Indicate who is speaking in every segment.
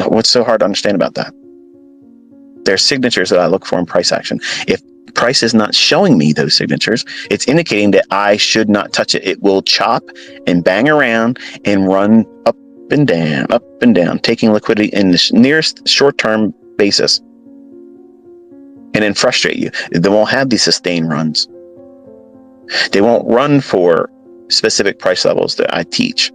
Speaker 1: What's so hard to understand about that? There's signatures that I look for in price action. If price is not showing me those signatures, it's indicating that I should not touch it. It will chop and bang around and run up and down, taking liquidity in the nearest short-term basis, and then frustrate you. They won't have these sustained runs. They won't run for specific price levels that I teach.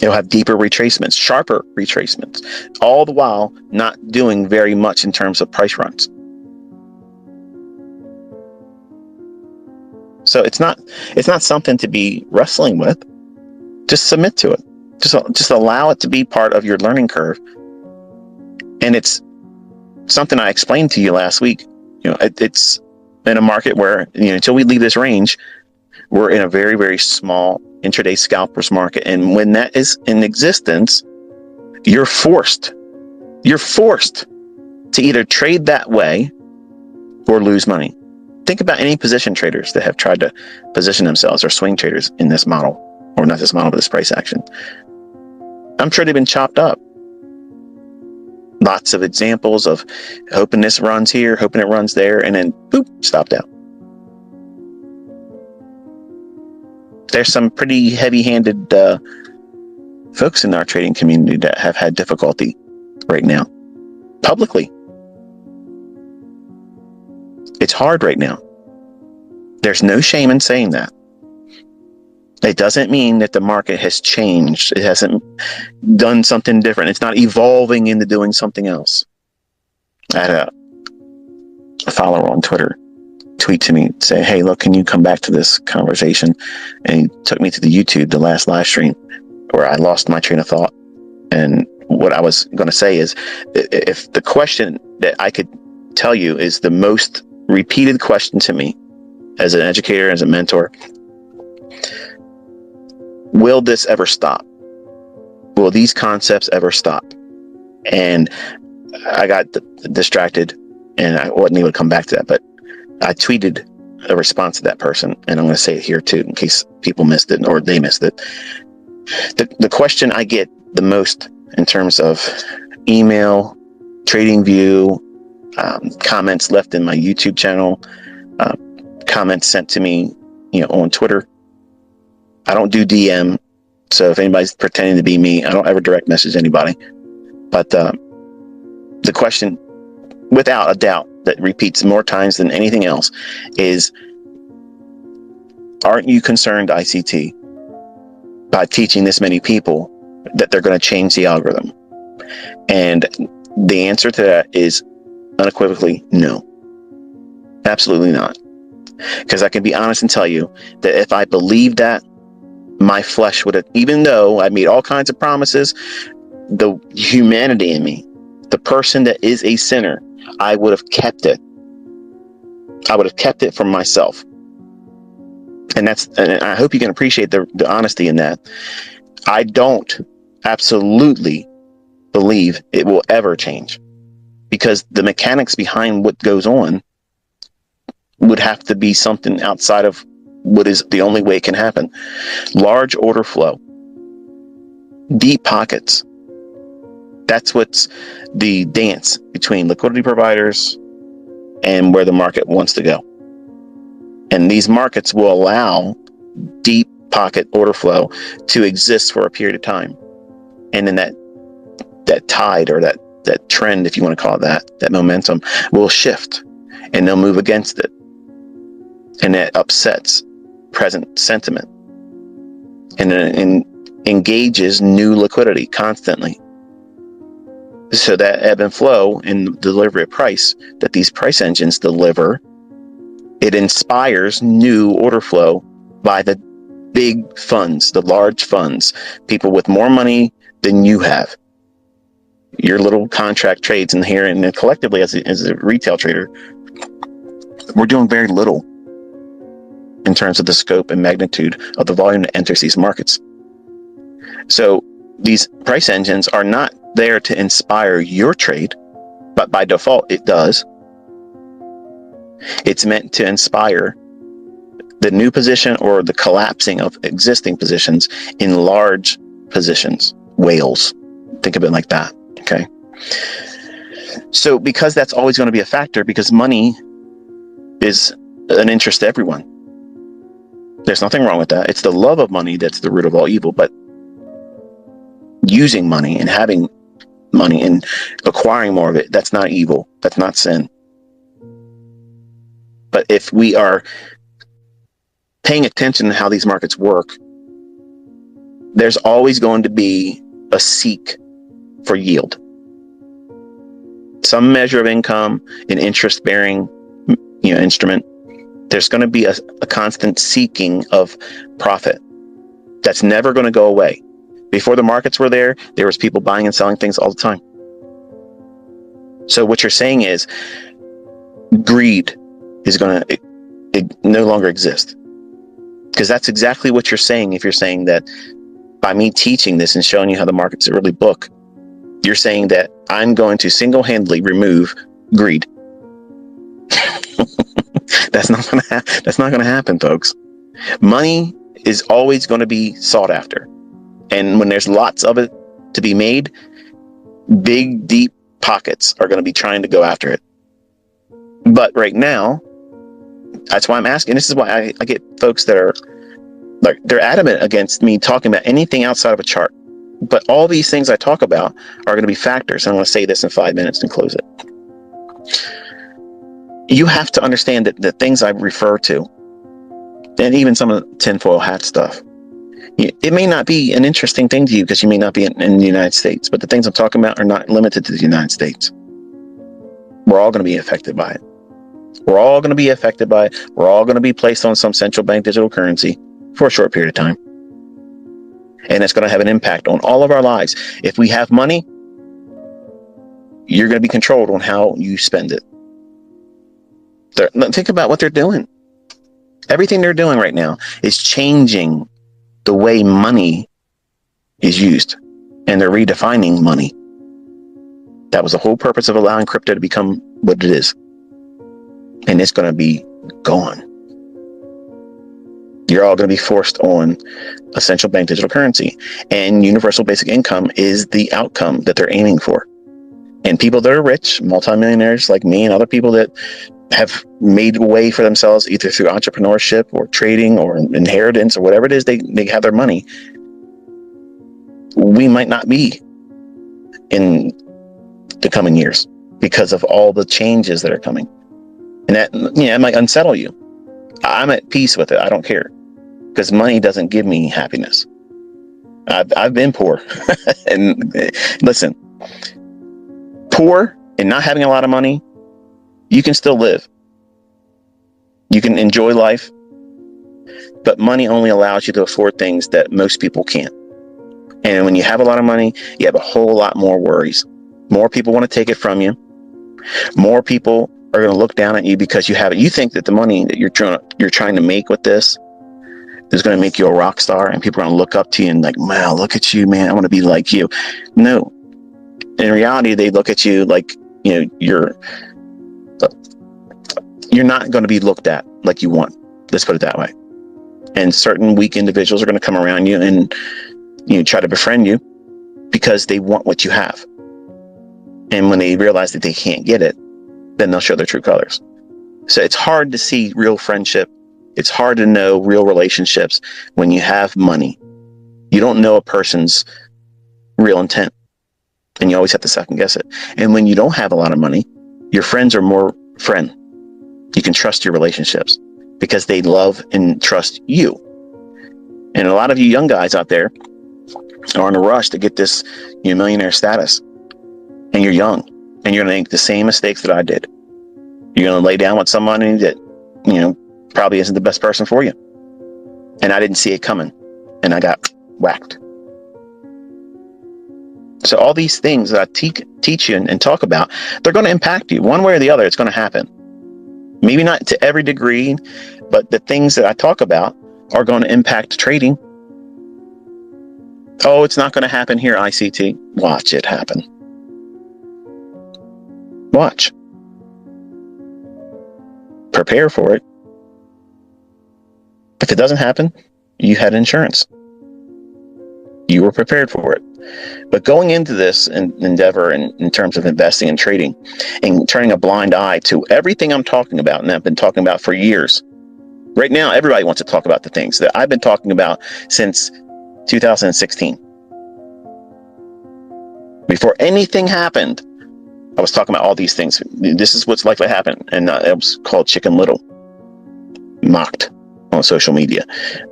Speaker 1: It'll have deeper retracements, sharper retracements, all the while not doing very much in terms of price runs. So it's not something to be wrestling with. Just submit to it. Just allow it to be part of your learning curve. And it's something I explained to you last week. It's in a market where, until we leave this range, we're in a very, very small intraday scalpers market. And when that is in existence, you're forced to either trade that way or lose money. Think about any position traders that have tried to position themselves, or swing traders in this model, or not this model, but this price action. I'm sure they've been chopped up. Lots of examples of hoping this runs here, hoping it runs there, and then boop, stopped out. There's some pretty heavy-handed folks in our trading community that have had difficulty right now, publicly. It's hard right now. There's no shame in saying that. It doesn't mean that the market has changed. It hasn't done something different. It's not evolving into doing something else. I had a follower on Twitter tweet to me, say, "Hey, look, can you come back to this conversation?" And he took me to the YouTube, the last live stream, where I lost my train of thought. And what I was going to say is, if the question that I could tell you is the most repeated question to me as an educator, as a mentor, will this ever stop? Will these concepts ever stop? And I got distracted and I wasn't able to come back to that, but I tweeted a response to that person, and I'm going to say it here too, in case people missed it or they missed it. The question I get the most in terms of email, TradingView, comments left in my YouTube channel, comments sent to me, on Twitter. I don't do DM, so if anybody's pretending to be me, I don't ever direct message anybody. But the question, without a doubt, that repeats more times than anything else is, aren't you concerned, ICT, by teaching this many people that they're going to change the algorithm? And the answer to that is unequivocally no. Absolutely not. Because I can be honest and tell you that if I believed that, my flesh would have, even though I made all kinds of promises, the humanity in me, the person that is a sinner, I would have kept it. I would have kept it from myself. And I hope you can appreciate the honesty in that. I don't absolutely believe it will ever change, because the mechanics behind what goes on would have to be something outside of what is the only way it can happen. Large order flow, deep pockets. That's what's the dance between liquidity providers and where the market wants to go. And these markets will allow deep pocket order flow to exist for a period of time. And then that tide, or that trend, if you want to call it that momentum, will shift, and they'll move against it. And that upsets present sentiment, and engages new liquidity constantly. So that ebb and flow in the delivery of price that these price engines deliver, it inspires new order flow by the big funds, the large funds, people with more money than you have. Your little contract trades in here, and then collectively as a retail trader, we're doing very little in terms of the scope and magnitude of the volume that enters these markets. So these price engines are not there to inspire your trade, but by default it does. It's meant to inspire the new position or the collapsing of existing positions in large positions, whales, Think of it like that. Okay. So because that's always going to be a factor, because money is an interest to everyone. There's nothing wrong with that. It's the love of money that's the root of all evil. But using money and having money and acquiring more of it, that's not evil. That's not sin. But if we are paying attention to how these markets work, there's always going to be a seek for yield. Some measure of income, an interest-bearing, instrument. There's going to be a constant seeking of profit. That's never going to go away. Before the markets were there was people buying and selling things all the time. So what you're saying is greed is going to no longer exist. Because that's exactly what you're saying. If you're saying that by me teaching this and showing you how the markets really book, you're saying that I'm going to single-handedly remove greed. That's not going to happen, folks. Money is always going to be sought after. And when there's lots of it to be made, big, deep pockets are going to be trying to go after it. But right now, that's why I'm asking. This is why I get folks that are like, they're adamant against me talking about anything outside of a chart. But all these things I talk about are going to be factors. And I'm going to say this in 5 minutes and close it. You have to understand that the things I refer to, and even some of the tinfoil hat stuff, it may not be an interesting thing to you because you may not be in the United States, but the things I'm talking about are not limited to the United States. We're all going to be affected by it. We're all going to be affected by it. We're all going to be placed on some central bank digital currency for a short period of time. And it's going to have an impact on all of our lives. If we have money, you're going to be controlled on how you spend it. Think about what they're doing. Everything they're doing right now is changing the way money is used. And they're redefining money. That was the whole purpose of allowing crypto to become what it is. And it's going to be gone. You're all going to be forced on a central bank digital currency. And universal basic income is the outcome that they're aiming for. And people that are rich, multimillionaires like me and other people that have made a way for themselves either through entrepreneurship or trading or inheritance or whatever it is they have their money, we might not be in the coming years because of all the changes that are coming. And that, it might unsettle you. I'm at peace with it. I don't care, because money doesn't give me happiness. I've been poor. And listen, poor and not having a lot of money, you can still live. You can enjoy life, but money only allows you to afford things that most people can't. And when you have a lot of money, you have a whole lot more worries. More people want to take it from you. More people are going to look down at you because you have it. You think that the money that you're trying to make with this is going to make you a rock star, and people are going to look up to you and like, wow, look at you, man. I want to be like you. No. In reality, they look at you like, you're not going to be looked at like you want. Let's put it that way. And certain weak individuals are going to come around you and try to befriend you because they want what you have. And when they realize that they can't get it, then they'll show their true colors. So it's hard to see real friendship. It's hard to know real relationships when you have money. You don't know a person's real intent, and you always have to second guess it. And when you don't have a lot of money, your friends are more friend. You can trust your relationships because they love and trust you. And a lot of you young guys out there are in a rush to get this millionaire status, and you're young, and you're going to make the same mistakes that I did. You're going to lay down with somebody that probably isn't the best person for you. And I didn't see it coming, and I got whacked. So all these things that I teach you and talk about, they're going to impact you one way or the other. It's going to happen. Maybe not to every degree, but the things that I talk about are going to impact trading. Oh, it's not going to happen here, ICT. Watch it happen. Watch. Prepare for it. If it doesn't happen, you had insurance. You were prepared for it. But going into this endeavor in terms of investing and trading and turning a blind eye to everything I'm talking about, and I've been talking about for years. Right now, everybody wants to talk about the things that I've been talking about since 2016. Before anything happened, I was talking about all these things. This is what's likely to happen. And it was called Chicken Little. Mocked on social media.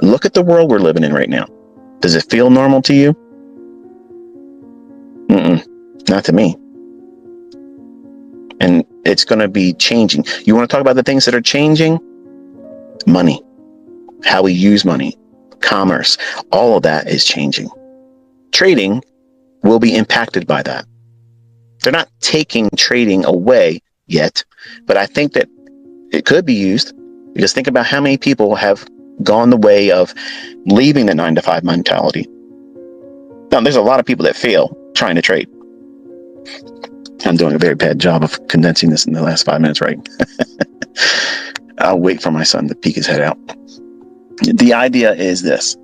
Speaker 1: Look at the world we're living in right now. Does it feel normal to you? Not to me. And it's going to be changing. You want to talk about the things that are changing? Money. How we use money. Commerce. All of that is changing. Trading will be impacted by that. They're not taking trading away yet, but I think that it could be used, because think about how many people have gone the way of leaving the 9-to-5 mentality. Now, there's a lot of people that fail trying to trade. I'm doing a very bad job of condensing this in the last 5 minutes, right? I'll wait for my son to peek his head out. The idea is this.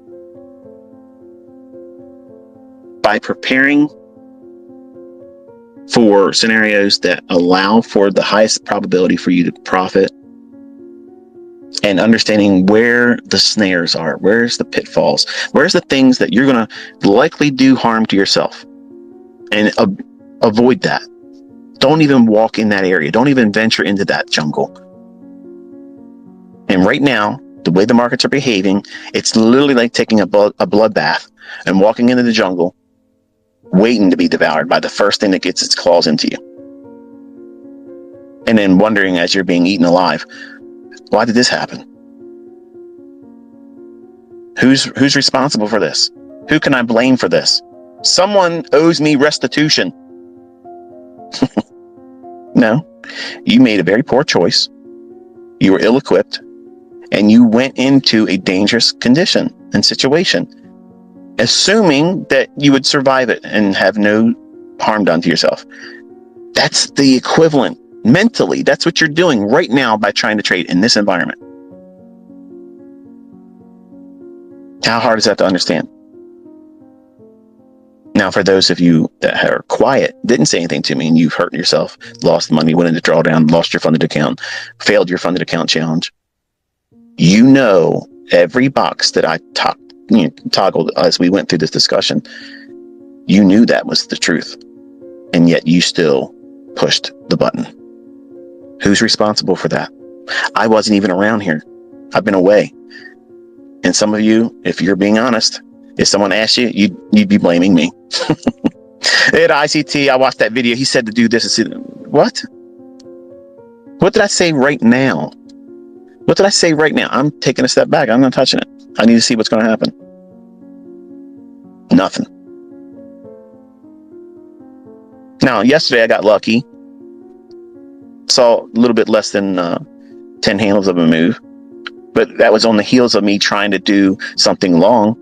Speaker 1: By preparing for scenarios that allow for the highest probability for you to profit, and understanding where the snares are, where's the pitfalls, where's the things that you're going to likely do harm to yourself, and avoid that. Don't even walk in that area. Don't even venture into that jungle. And right now, the way the markets are behaving, it's literally like taking a bloodbath and walking into the jungle, waiting to be devoured by the first thing that gets its claws into you. And then wondering as you're being eaten alive, why did this happen? Who's responsible for this? Who can I blame for this? Someone owes me restitution. No, you made a very poor choice. You were ill-equipped, and you went into a dangerous condition and situation, assuming that you would survive it and have no harm done to yourself. That's the equivalent mentally. That's what you're doing right now by trying to trade in this environment. How hard is that to understand? Now, for those of you that are quiet, didn't say anything to me, and you've hurt yourself, lost money, went into drawdown, lost your funded account, failed your funded account challenge, you know every box that I toggled as we went through this discussion, you knew that was the truth, and yet you still pushed the button. Who's responsible for that? I wasn't even around here. I've been away. And some of you, if you're being honest, if someone asked you, you'd be blaming me. At ICT, I watched that video. He said to do this. And what? What did I say right now? What did I say right now? I'm taking a step back. I'm not touching it. I need to see what's going to happen. Nothing. Now, yesterday I got lucky. Saw a little bit less than 10 handles of a move. But that was on the heels of me trying to do something long.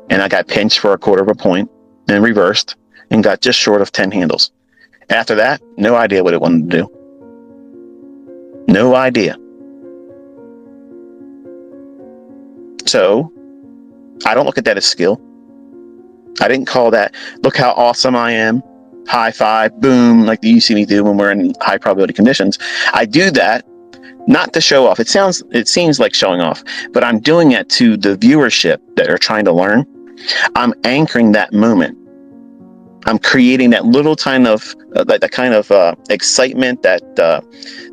Speaker 1: And I got pinched for 1/4 of a point, then reversed and got just short of 10 handles. After that, no idea what it wanted to do. No idea. So I don't look at that as skill. I didn't call that, look how awesome I am, high five, boom, like you see me do when we're in high probability conditions. I do that not to show off. It seems like showing off, but I'm doing it to the viewership that are trying to learn. I'm anchoring that moment. I'm creating that little kind of excitement, that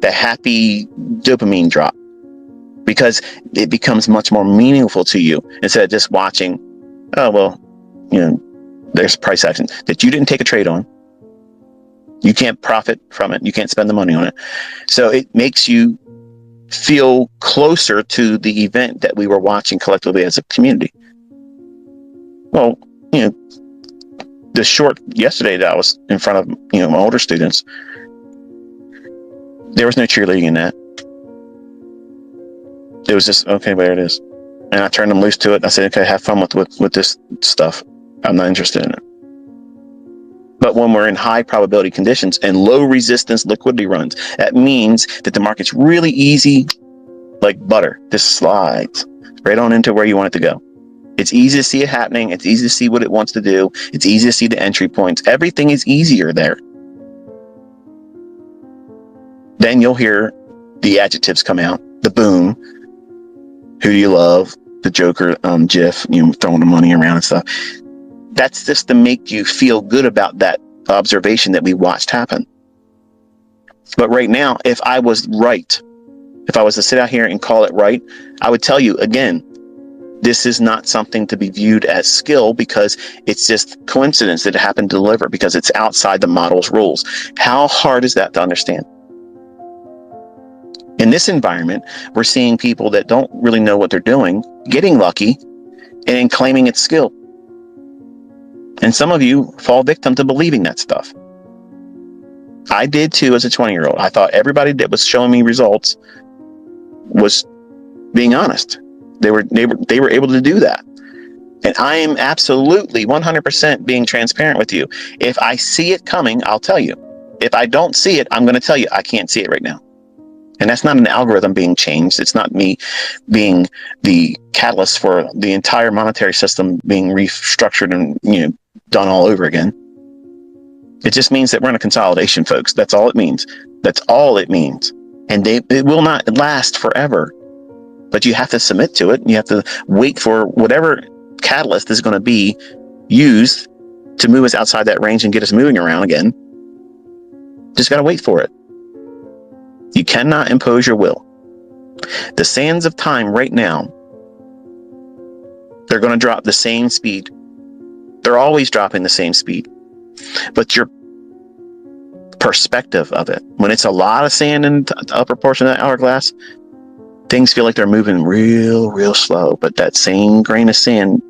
Speaker 1: happy dopamine drop, because it becomes much more meaningful to you instead of just watching. Oh well, there's price action that you didn't take a trade on. You can't profit from it. You can't spend the money on it. So it makes you feel closer to the event that we were watching collectively as a community. Well, the short yesterday that I was in front of, my older students, there was no cheerleading in that. It was just, okay, there it is. And I turned them loose to it. I said, okay, have fun with this stuff. I'm not interested in it. But when we're in high probability conditions and low resistance liquidity runs, that means that the market's really easy, like butter. Just slides right on into where you want it to go. It's easy to see it happening. It's easy to see what it wants to do. It's easy to see the entry points. Everything is easier there. Then you'll hear the adjectives come out. The boom. Who do you love? The Joker GIF, throwing the money around and stuff. That's just to make you feel good about that observation that we watched happen. But right now, if I was right, if I was to sit out here and call it right, I would tell you again, this is not something to be viewed as skill, because it's just coincidence that it happened to deliver, because it's outside the model's rules. How hard is that to understand? In this environment, we're seeing people that don't really know what they're doing, getting lucky and claiming it's skill. And some of you fall victim to believing that stuff. I did too as a 20-year-old. I thought everybody that was showing me results was being honest. They were able to do that. And I am absolutely 100% being transparent with you. If I see it coming, I'll tell you. If I don't see it, I'm going to tell you I can't see it right now. And that's not an algorithm being changed. It's not me being the catalyst for the entire monetary system being restructured and done all over again. It just means that we're in a consolidation, folks. That's all it means. That's all it means. And it will not last forever. But you have to submit to it. And you have to wait for whatever catalyst is going to be used to move us outside that range and get us moving around again. Just got to wait for it. You cannot impose your will. The sands of time right now, they're going to drop the same speed. They're always dropping the same speed. But your perspective of it, when it's a lot of sand in the upper portion of that hourglass, things feel like they're moving real slow. But that same grain of sand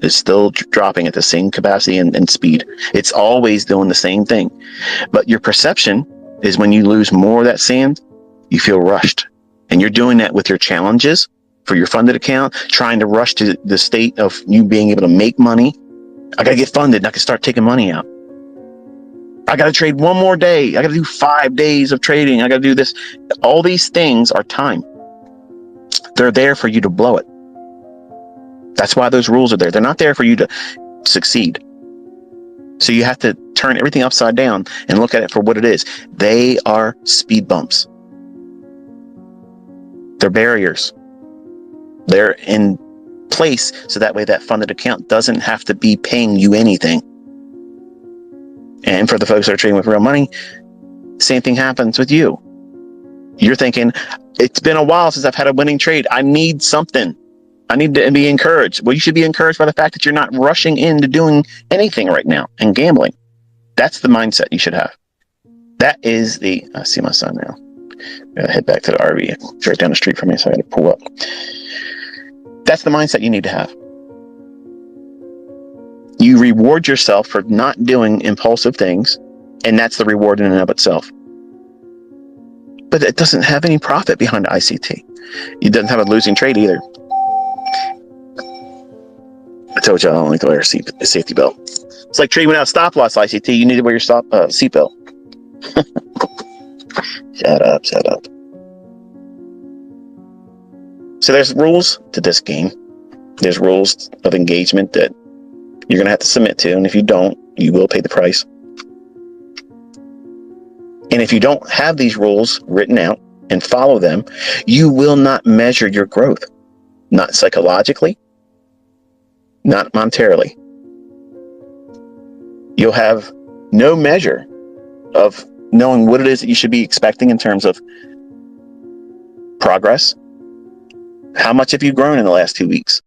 Speaker 1: is still dropping at the same capacity and speed. It's always doing the same thing. But your perception is when you lose more of that sand, you feel rushed. And you're doing that with your challenges for your funded account, trying to rush to the state of you being able to make money. I got to get funded and I can start taking money out. I got to trade one more day. I got to do 5 days of trading. I got to do this. All these things are time. They're there for you to blow it. That's why those rules are there. They're not there for you to succeed. So you have to turn everything upside down and look at it for what it is. They are speed bumps. They're barriers. They're in place so that way that funded account doesn't have to be paying you anything. And for the folks that are trading with real money, same thing happens with you. You're thinking, it's been a while since I've had a winning trade. I need something. I need to be encouraged. Well, you should be encouraged by the fact that you're not rushing into doing anything right now and gambling. That's the mindset you should have. That is I see my son now. Gotta head back to the RV. It's right down the street from me, so I gotta pull up. That's the mindset you need to have. You reward yourself for not doing impulsive things, and that's the reward in and of itself. But it doesn't have any profit behind the ICT. It doesn't have a losing trade either. I told you I don't like to wear a safety belt. It's like trading without stop loss, ICT. You need to wear your seat belt. Shut up. So there's rules to this game. There's rules of engagement that you're going to have to submit to. And if you don't, you will pay the price. And if you don't have these rules written out and follow them, you will not measure your growth. Not psychologically, not monetarily. You'll have no measure of knowing what it is that you should be expecting in terms of progress. How much have you grown in the last 2 weeks?